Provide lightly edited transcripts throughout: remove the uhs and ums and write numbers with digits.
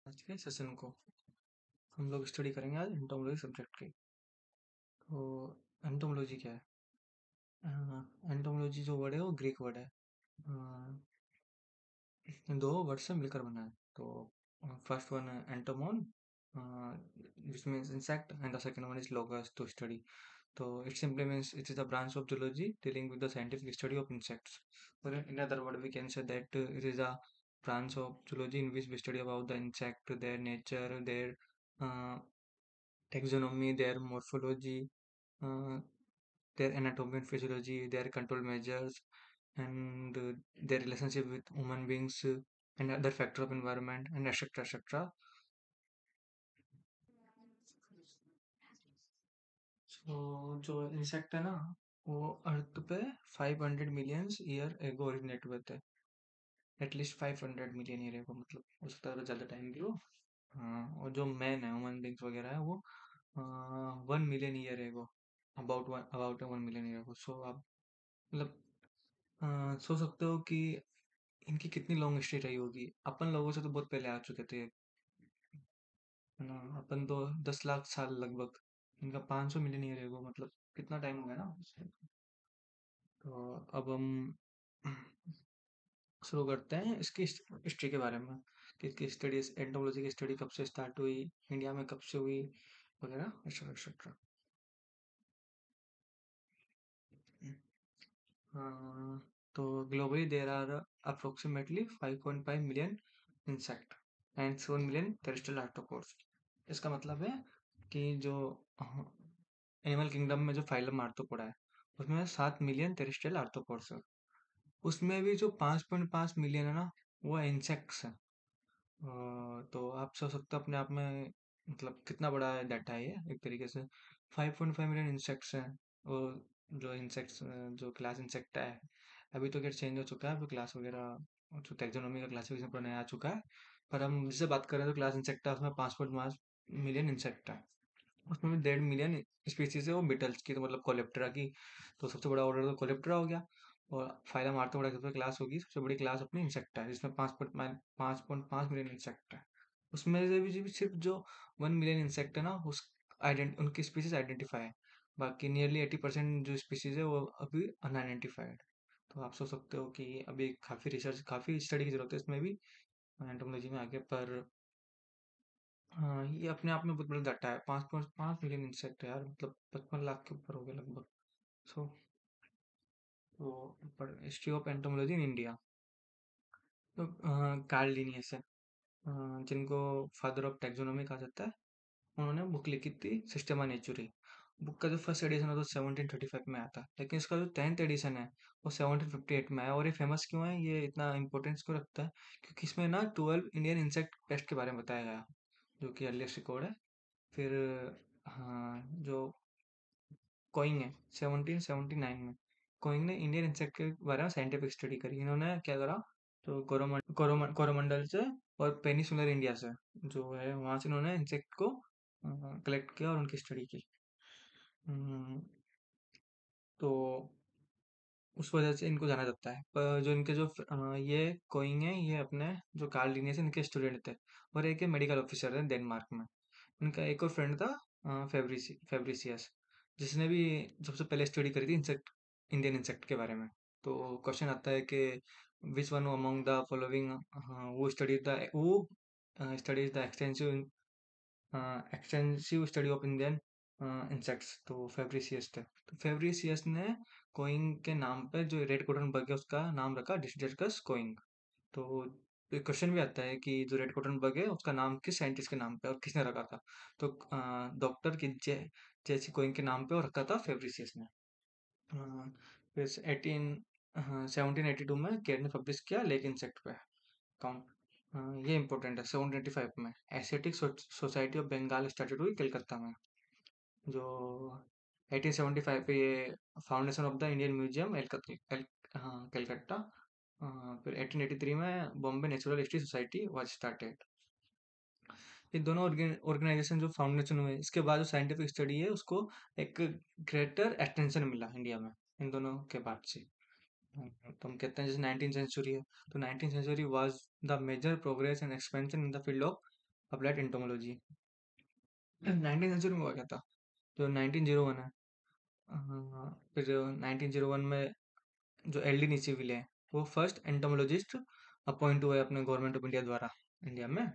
आज के सेशन को हम लोग स्टडी करेंगे आज एंटोमोलॉजी सब्जेक्ट की। तो एंटोमोलॉजी क्या है? एंटोमोलॉजी जो वर्ड है वो ग्रीक वर्ड है। दो वर्ड से मिलकर बना है। तो फर्स्ट वन है entomon, which means insect, and the second one is logos, to study. So it simply means it is a branch of zoology dealing with the scientific study of insects. Or in other word, we can say that it is a branch of zoology in which we study about the insect, their nature, their uh, taxonomy, their morphology, uh, their anatomy and physiology, their control measures, and their relationship with human beings, and other factor of environment, and etc. etc. So जो insect है ना, वो अर्थ पे 500 million year एगो originate हुए थे। At least 500 million year एगो, मतलब हो सकता है ज़्यादा टाइम की हो। हाँ, और जो मैन है, ह्यूमन बींग्स वगैरह है, वो 1 million year ago, about 1 million year ago. So आप मतलब सोच सकते हो कि इनकी कितनी लॉन्ग हिस्ट्री रही होगी। अपन लोगों से तो बहुत पहले आ चुके थे, है ना। अपन तो 10 लाख साल लगभग, इनका 500 मिलियन ईयर एगो, मतलब कितना टाइम हो गया ना। तो अब हम शुरू करते हैं इसकी हिस्ट्री के बारे में, कि इसकी स्टडी, एंटोमोलॉजी की स्टडी कब से स्टार्ट हुई, इंडिया में कब से हुई, वगैरह एक्सेट्रा एक्सेट्रा। तो globally there are approximately 5.5 million insect and 7 million terrestrial arthropods. इसका मतलब है कि जो एनिमल किंगडम में जो फाइलम आर्थ्रोपोडा है, उसमें 7 मिलियन टेरेस्ट्रियल आर्थ्रोपोड्स है। उसमें भी जो 5.5 मिलियन है ना, वो इंसेक्ट्स है। तो आप सोच सकते हो अपने आप में, मतलब कितना बड़ा डाटा है ये एक तरीके से। 5.5 मिलियन इंसेक्ट्स हैं। और जो इंसेक्ट्स, जो क्लास इंसेक्ट है, अभी तो खैर चेंज हो चुका है, अभी क्लास वगैरह जो टैक्सोनॉमी का क्लासिफिकेशन पर नया आ चुका है। पर हम जिससे बात करें तो क्लास इंसेक्ट है, उसमें 5.5 मिलियन इंसेक्ट है। उसमें भी 1.5 मिलियन स्पीसीज है वो बिटल्स की, तो मतलब कोलेप्टरा की। तो सबसे बड़ा ऑर्डर तो कोलेप्टरा हो गया। और फाइलम आर्थ्रोपोडा सबसे क्लास होगी, सबसे बड़ी क्लास अपनी इंसेक्ट है, जिसमें 5.5 मिलियन इंसेक्ट है। उसमें से भी सिर्फ जो 1 मिलियन इंसेक्ट है ना, उनकी स्पीसीज आइडेंटिफाई है। बाकी नियरली 80% जो स्पीसीज है वो अभी अनआइडेंटिफाइड। तो आप सोच सकते हो कि अभी काफ़ी रिसर्च, काफ़ी स्टडी की जरूरत है इसमें भी, एंटोमोलॉजी में आगे। पर हाँ, ये अपने आप में बहुत बड़ा डाटा है। 5.5 मिलियन इंसेक्ट है यार, मतलब 55 लाख के ऊपर हो गया लगभग। सो तो पर history of entomology in India. तो कार्ल लिनियस है, जिनको फादर ऑफ टैक्सोनॉमी कहा जाता है। उन्होंने बुक लिखी थी सिस्टेमा नेचुरी। बुक का जो फर्स्ट एडिशन है तो 1735 में आया था, लेकिन इसका जो 10th एडिशन है वो 1758 में आया। और ये फेमस क्यों है, ये इतना इंपॉर्टेंस क्यों रखता है, क्योंकि इसमें ना 12 इंडियन इंसेक्ट पेस्ट के बारे में बताया गया, जो कि अर्लीस्ट रिकॉर्ड है। फिर हाँ, जो कोइंग है 1779 में, कोइंग ने इंडियन इंसेक्ट के बारे में साइंटिफिक स्टडी करी। इन्होंने क्या करा, तो कोरोमंडल से और पेनिसुलर इंडिया से जो है, वहां से इन्होंने इंसेक्ट को कलेक्ट किया और उनकी स्टडी की। हम्म, तो उस वजह से इनको जाना जाता है। पर जो इनके जो ये कोइंग है, ये अपने जो कार्ल लिनियस इनके स्टूडेंट थे। और एक मेडिकल ऑफिसर है डेनमार्क में। उनका एक और फ्रेंड था, फेब्रिसियस, जिसने भी सबसे पहले स्टडी करी थी इंसेक्ट, इंडियन इंसेक्ट के बारे में। तो क्वेश्चन आता है कि which one among the following who studies the extensive study of Indian insects. तो फेब्रिसियस थे। तो फेब्रिसियस ने कोइंग के नाम पे, जो रेड कॉटन बग है उसका नाम रखा डिस्कस कोइंग। तो क्वेश्चन भी आता है कि जो रेड कॉटन बग है उसका नाम किस साइंटिस्ट के नाम पे और किसने रखा था। तो डॉक्टर की जेसी कोइंग के नाम पे और रखा था फेब्रिसियस ने। अ, फिर 1782 में केयर ने पब्लिश किया लेक इंसेक्ट पे काउंट। ये इंपॉर्टेंट है। 1785 में Asiatic society of Bengal started हुई कलकत्ता में। जो 1875 पे ये foundation of the Indian museum Calcutta. फिर 1883 में Bombay natural history society was started. ये दोनों ऑर्गेनाइजेशन जो फाउंडेशन हुए, इसके बाद जो साइंटिफिक स्टडी है उसको एक ग्रेटर एक्सटेंशन मिला इंडिया में, इन दोनों के बाद से। तो हम कहते हैं जैसे 19th सेंचुरी है, तो 19th century was the major progress and expansion in the field of applied entomology. 19th century में हुआ क्या था? जो 1901 है। फिर 1901 में जो एल डी निचिविले है, वो फर्स्ट एंटोमोलॉजिस्ट अपॉइंट हुए अपने गवर्नमेंट ऑफ इंडिया द्वारा इंडिया में।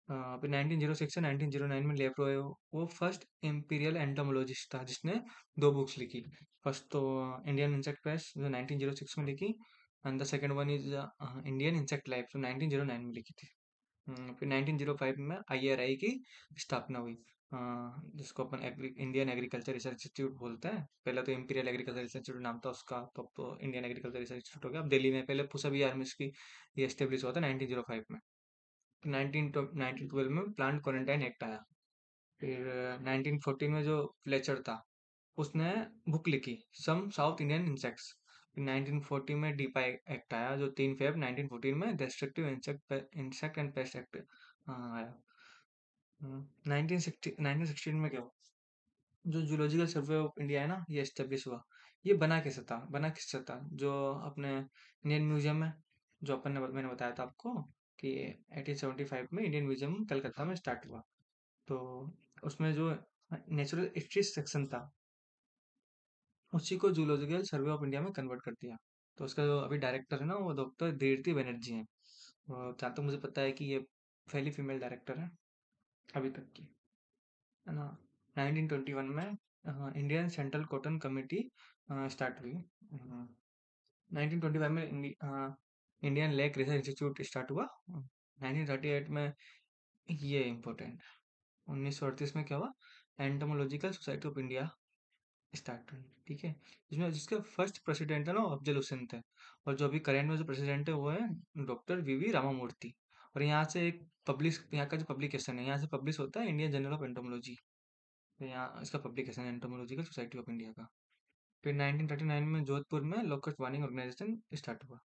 फिर 1906 से 1909 में लेप्रो है, वो फर्स्ट इंपीरियल एंटोमोलॉजिस्ट था जिसने दो बुक्स लिखी। फर्स्ट तो इंडियन इंसेक्ट पेस्ट जो 1906 में लिखी, and the second one is Indian insect life जो 1909 में लिखी थी। फिर 1905 में आईआरआई की स्थापना हुई, जिसको अपन इंडियन एग्रीकल्चर रिसर्च इंस्टीट्यूट बोलते हैं। पहले तो इंपीरियल एग्रीकल्चर रिसर्च इंस्टीट्यूट नाम था उसका, तो अब तो इंडियन एग्रीकल्चर रिसर्च इंस्टीट्यूट हो गया। अब दिल्ली में पहले पुसा बी आर्मिस की ये एस्टेब्लिश हुआ था 1905 में। 1912 में प्लांट क्वारंटाइन एक्ट आया। फिर 1914 में जो फ्लेचर था उसने बुक लिखी सम साउथ इंडियन इंसेक्ट्स। फिर 1940 में डीपा एक्ट आया जो 3 फेब 1914 में restrictive insect and paste act आया। 1916 में क्या हुआ? जो जूलॉजिकल सर्वे ऑफ इंडिया है ना, ये एस्टेब्लिश हुआ। ये बना किससे था? जो अपने इंडियन म्यूजियम है, जो मैंने बताया था आपको कि 1875 में इंडियन म्यूजियम कलकत्ता में स्टार्ट हुआ। तो उसमें जो नेचुरल हिस्ट्री सेक्शन था उसी को जूलॉजिकल सर्वे ऑफ इंडिया में कन्वर्ट कर दिया। तो उसका जो अभी डायरेक्टर है ना, वो डॉक्टर कीर्ति बनर्जी हैं। जहाँ तक मुझे पता है कि ये पहली फीमेल डायरेक्टर है अभी तक की, है ना। 1921 में Indian central cotton committee start हुई। 1925 में Indian lake research institute start हुआ। 1938 में ये इम्पोर्टेंट, 1938 में क्या हुआ? Entomological society of India start हुई, ठीक है। जिसमें जिसके फर्स्ट प्रेसिडेंट है ना, अफजल हुसैन थे। और जो अभी करेंट में जो प्रेसिडेंट है वो है डॉक्टर वीवी रामामूर्ति। और यहाँ से एक यहाँ का जो पब्लिकेशन है, यहाँ से पब्लिश होता है इंडियन जर्नल ऑफ एंटोमोलॉजी। तो यहाँ इसका पब्लिकेशन है एंटोमोलॉजिकल सोसाइटी ऑफ इंडिया का। फिर 1939 में जोधपुर में लोकस्ट वार्निंग ऑर्गेनाइजेशन स्टार्ट हुआ।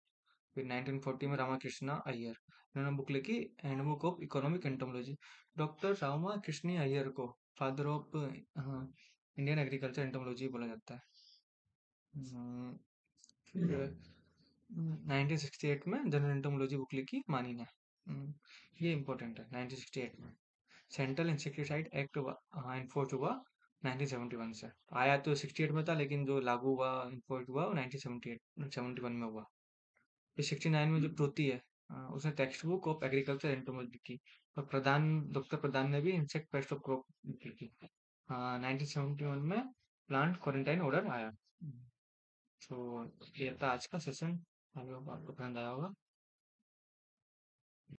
फिर 1940 में रामाकृष्णा अय्यर, इन्होंने बुक लिखी handbook of economic entomology. Doctor Ramakrishna Iyer को father of Indian agriculture entomology बोला जाता है। हम्म, फिर 1968 में जनरल एंटोमोलॉजी बुक लिखी मानी ने। ये इंपॉर्टेंट है। 1968 में सेंट्रल इंसेक्टिसाइड एक्ट इन्फोर्स हुआ 1971 से। आया तो 68 में था, लेकिन जो लागू हुआ इन्फोर्स हुआ वो 1978 71 में हुआ। फिर 69 में जो प्रोती है, उसने text book of agriculture entomology की। और डॉक्टर प्रधान ने भी इंसेक्ट पेस्ट ऑफ क्रॉप की। 1971 में प्लांट क्वारंटाइन ऑर्डर आया। तो ये था आज का सेशन, आपको पसंद आया होगा।